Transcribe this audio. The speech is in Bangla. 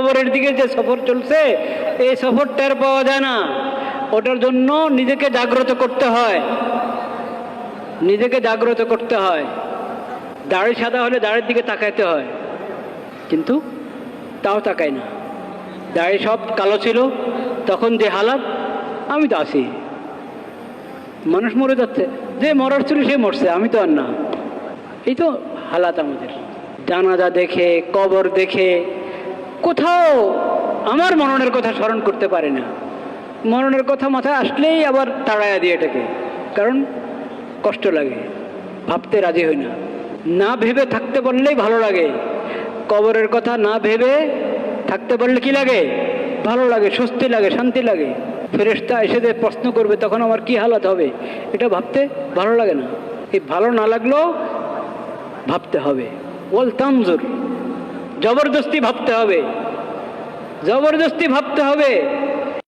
কবরের দিকে যে সফর চলছে, এই সফর টের পাওয়া যায় না। ওটার জন্য নিজেকে জাগ্রত করতে হয়, নিজেকে জাগ্রত করতে হয়। দাড়ি সাদা হলে দাড়ির দিকে তাকাইতে হয়, কিন্তু তাও তাকাই না। দাড়ি সব কালো ছিল, তখন যে হালাত, আমি তো আছি। মানুষ মরে যাচ্ছে, যে মরার ছিল সে মরছে, আমি তো আর না। এই তো হালাত আমাদের। জানাজা দেখে, কবর দেখে কোথাও আমার মরণের কথা স্মরণ করতে পারে না। মরণের কথা মাথায় আসলেই আবার তাড়াইয়া দিয়ে এটাকে, কারণ কষ্ট লাগে, ভাবতে রাজি হই না। না ভেবে থাকতে পারলেই ভালো লাগে। কবরের কথা না ভেবে থাকতে পারলে কি লাগে? ভালো লাগে, স্বস্তি লাগে, শান্তি লাগে। ফেরেশতা এসে যে প্রশ্ন করবে তখন আমার কি হালাত হবে, এটা ভাবতে ভালো লাগে না। এই ভালো না লাগলেও ভাবতে হবে। ওয়াল তানজুর, জবরদস্তি ভাবতে হবে, জবরদস্তি ভাবতে হবে।